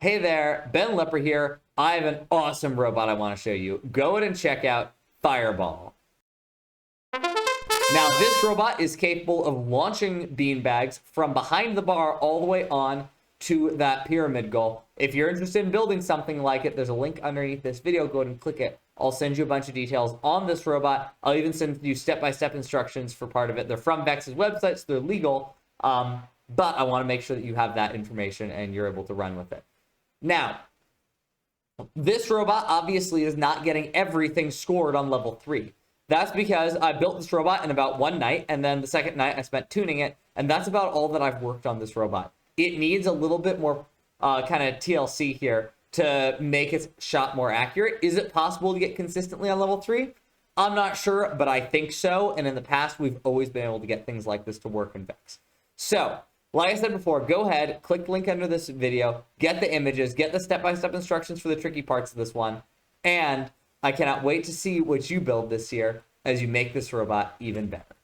Hey there, Ben Lepper here. I have an awesome robot I want to show you. Go ahead and check out Fireball. Now, this robot is capable of launching beanbags from behind the bar all the way on to that pyramid goal. If you're interested in building something like it, there's a link underneath this video. Go ahead and click it. I'll send you a bunch of details on this robot. I'll even send you step-by-step instructions for part of it. They're from VEX's website, so they're legal. But I want to make sure that you have that information and you're able to run with it. Now, this robot obviously is not getting everything scored on level 3. That's because I built this robot in about one night, and then the second night I spent tuning it, and that's about all that I've worked on this robot. It needs a little bit more kind of TLC here to make its shot more accurate. Is it possible to get consistently on level 3? I'm not sure, but I think so, and in the past, we've always been able to get things like this to work in VEX. So, like I said before, go ahead, click the link under this video, get the images, get the step-by-step instructions for the tricky parts of this one, and I cannot wait to see what you build this year as you make this robot even better.